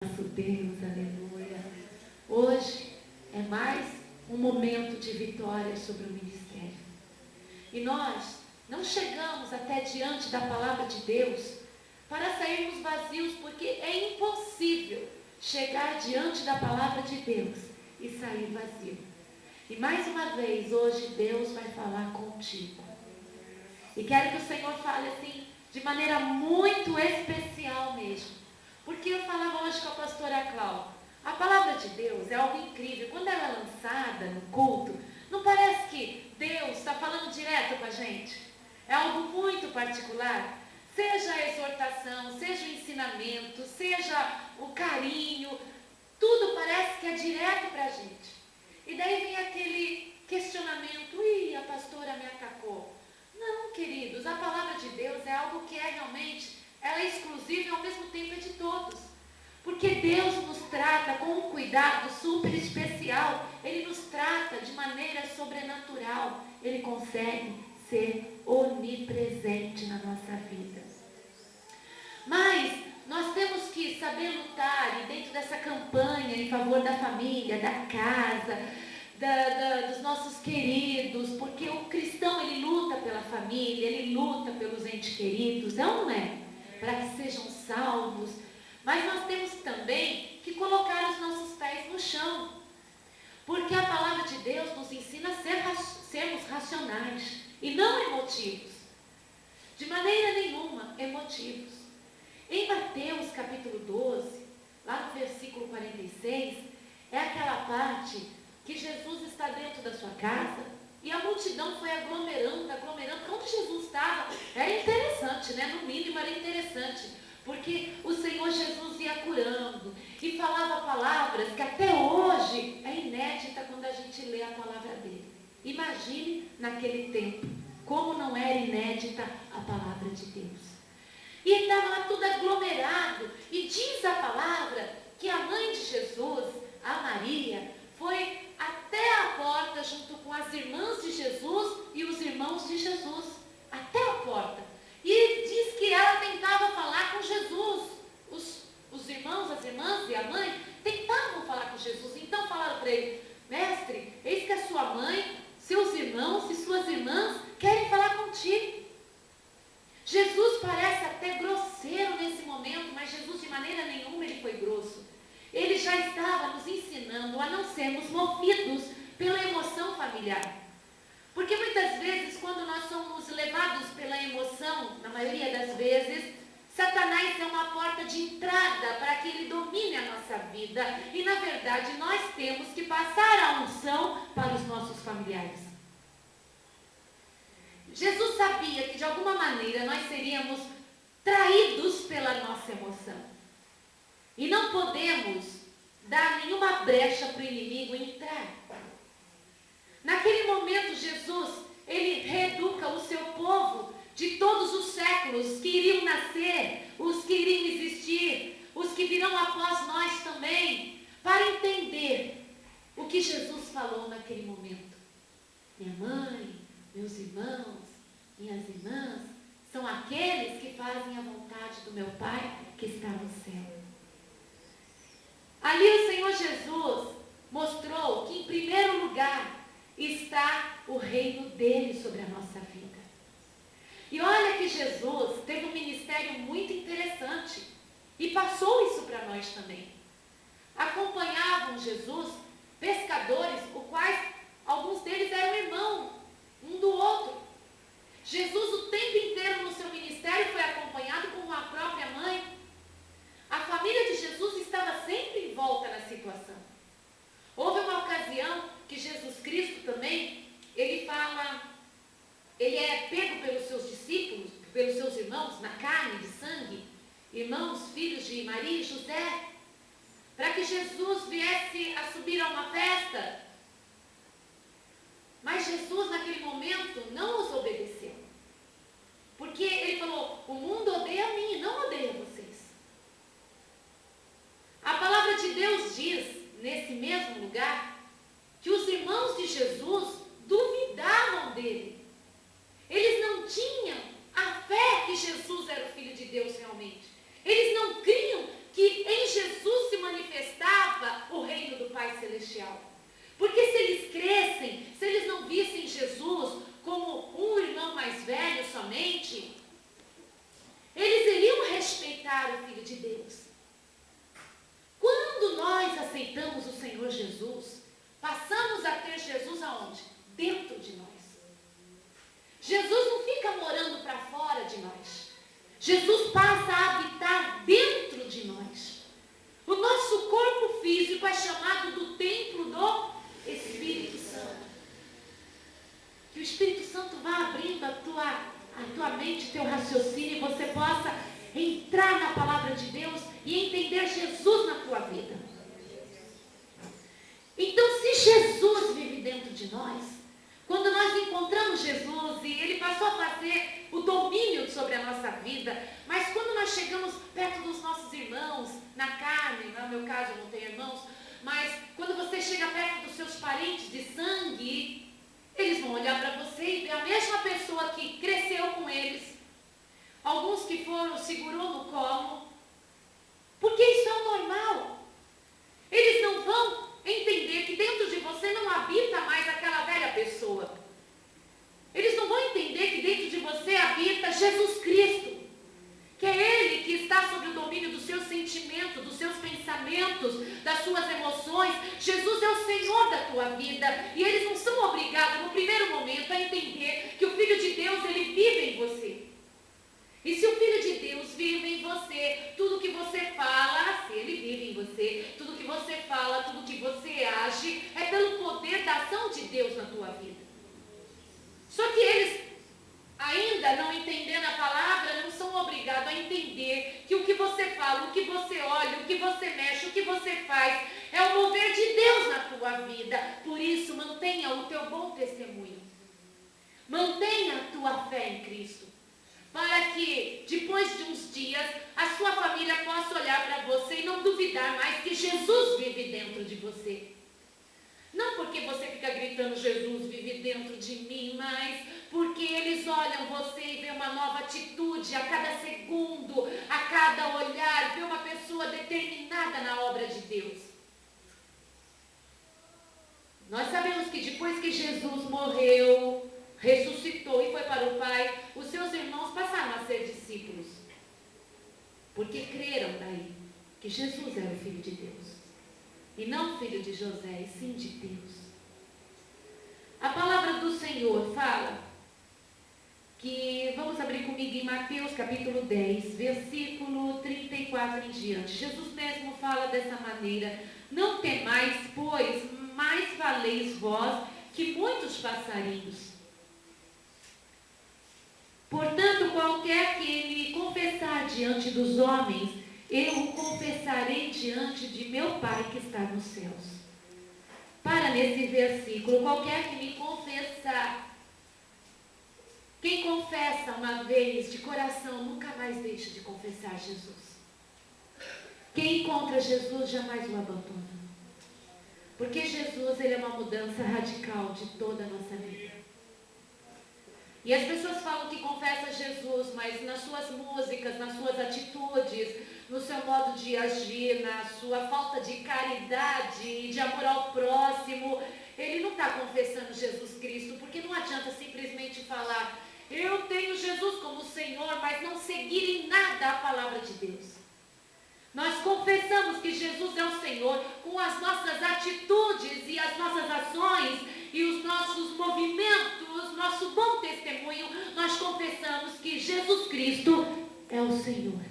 Nosso Deus, aleluia. Hoje é mais um momento de vitória sobre o ministério. E nós não chegamos até diante da palavra de Deus para sairmos vazios, porque é impossível chegar diante da palavra de Deus e sair vazio. E mais uma vez, hoje Deus vai falar contigo. E quero que o Senhor fale assim, de maneira muito especial mesmo. Porque eu falava hoje com a pastora Cláudia, a palavra de Deus é algo incrível. Quando ela é lançada no culto, não parece que Deus está falando direto com a gente? É algo muito particular. Seja a exortação, seja o ensinamento, seja o carinho, tudo parece que é direto para a gente. E daí vem aquele questionamento, a pastora me atacou. Não, queridos, a palavra de Deus é algo que é realmente, ela é exclusiva e ao mesmo tempo é de todos. Porque Deus nos trata com um cuidado super especial. Ele nos trata de maneira sobrenatural. Ele consegue ser onipresente na nossa vida. Mas nós temos que saber lutar, e dentro dessa campanha em favor da família, da casa, dos nossos queridos, porque o cristão, ele luta pela família, ele luta pelos entes queridos, não é? Para que sejam salvos. Mas nós temos também que colocar os nossos pés no chão, porque a palavra de Deus nos ensina a sermos racionais e não emotivos, de maneira nenhuma emotivos. Em Mateus capítulo 12, lá no versículo 46, é aquela parte que Jesus está dentro da sua casa e a multidão foi aglomerando. Onde Jesus estava, era interessante, né? No mínimo era interessante, porque o Senhor Jesus ia curando e falava palavras que até hoje é inédita quando a gente lê a palavra dele. Imagine naquele tempo, como não era inédita a palavra de Deus. E estava lá tudo aglomerado, e diz a palavra que a mãe de Jesus, a Maria, foi até a porta junto com as irmãs de Jesus e os irmãos de Jesus, até a porta. E diz que ela tentava falar com Jesus. Os irmãos, as irmãs e a mãe tentavam falar com Jesus. Então falaram para ele: mestre, eis que a sua mãe, seus irmãos e suas irmãs querem falar contigo. Jesus parece até grosseiro nesse momento, mas Jesus de maneira nenhuma ele foi grosso. Ele já estava nos ensinando a não sermos movidos pela emoção familiar. Porque muitas vezes, quando nós somos levados pela emoção, na maioria das vezes, Satanás é uma porta de entrada para que ele domine a nossa vida. E na verdade, nós temos que passar a unção para os nossos familiares. Jesus sabia que de alguma maneira nós seríamos traídos pela nossa emoção. E não podemos dar nenhuma brecha para o inimigo entrar. Naquele momento, Jesus, ele reeduca o seu povo de todos os séculos que iriam nascer, os que iriam existir, os que virão após nós também, para entender o que Jesus falou naquele momento. Minha mãe, meus irmãos, minhas irmãs, são aqueles que fazem a vontade do meu Pai que está no céu. Ali o Senhor Jesus mostrou que em primeiro lugar está o reino dele sobre a nossa vida. E olha que Jesus teve um ministério muito interessante e passou isso para nós também. Acompanhavam Jesus pescadores, os quais alguns deles eram irmãos um do outro. Jesus o tempo inteiro no seu ministério foi acompanhado com a própria mãe. A família de Jesus estava sempre em volta na situação. Houve uma ocasião que Jesus Cristo também, ele é pego pelos seus discípulos, pelos seus irmãos, na carne de sangue, irmãos, filhos de Maria e José, para que Jesus viesse a subir a uma festa. Mas Jesus, naquele momento, não os obedeceu. Porque ele falou: o mundo odeia a mim, não odeia vocês. A palavra de Deus diz, nesse mesmo lugar, que os irmãos de Jesus duvidavam dele. Eles não tinham a fé que Jesus era o Filho de Deus realmente. Eles não criam que em Jesus se Jesus, passamos a ter Jesus aonde? Dentro de nós. Jesus não fica morando para fora de nós. Jesus passa a habitar dentro de nós. O nosso corpo físico é chamado do templo do Espírito Santo. Que o Espírito Santo vá abrindo a tua mente, teu raciocínio, e você possa entrar na palavra de Deus e entender Jesus na tua vida. Então, se Jesus vive dentro de nós, quando nós encontramos Jesus e Ele passou a fazer o domínio sobre a nossa vida, mas quando nós chegamos perto dos nossos irmãos, na carne, no meu caso eu não tenho irmãos, mas quando você chega perto dos seus parentes de sangue, eles vão olhar para você e ver a mesma pessoa que cresceu com eles. Alguns que segurou no colo, porque isso é o normal. Eles não vão entender que dentro de você não habita mais aquela velha pessoa. Eles não vão entender que dentro de você habita Jesus Cristo, que é Ele que está sob o domínio dos seus sentimentos, dos seus pensamentos, das suas emoções. Jesus é o Senhor da tua vida, e eles não são obrigados no primeiro momento a entender que o Filho de Deus, Ele vive em você. E se o Filho de Deus vive em você, tudo que você fala, se Ele vive em você, tudo que você fala, tudo que você age, é pelo poder da ação de Deus na tua vida. Só que eles, ainda não entendendo a palavra, não são obrigados a entender que o que você fala, o que você olha, o que você mexe, o que você faz, é o mover de Deus na tua vida. Por isso, mantenha o teu bom testemunho. Mantenha a tua fé em Cristo, para que, depois de uns dias, a sua família possa olhar para você e não duvidar mais que Jesus vive dentro de você. Não porque você fica gritando, Jesus vive dentro de mim, mas porque eles olham você e vê uma nova atitude a cada segundo, a cada olhar, vê uma pessoa determinada na obra de Deus. Nós sabemos que depois que Jesus morreu, ressuscitou e foi para o Pai, os seus irmãos passaram a ser discípulos, porque creram daí que Jesus era o Filho de Deus, e não filho de José, e sim de Deus. A palavra do Senhor fala que, vamos abrir comigo em Mateus capítulo 10, versículo 34 em diante. Jesus mesmo fala dessa maneira: não temais, pois mais valeis vós que muitos passarinhos. Portanto, qualquer que me confessar diante dos homens, eu o confessarei diante de meu Pai que está nos céus. Para nesse versículo, qualquer que me confessar, quem confessa uma vez de coração, nunca mais deixa de confessar Jesus. Quem encontra Jesus jamais o abandona. Porque Jesus, Ele é uma mudança radical de toda a nossa vida. E as pessoas falam que confessa Jesus, mas nas suas músicas, nas suas atitudes, no seu modo de agir, na sua falta de caridade e de amor ao próximo, ele não está confessando Jesus Cristo, porque não adianta simplesmente falar: eu tenho Jesus como Senhor, mas não seguir em nada a palavra de Deus. Nós confessamos que Jesus é o Senhor com as nossas atitudes e as nossas ações e os nossos movimentos, nosso bom testemunho. Nós confessamos que Jesus Cristo é o Senhor.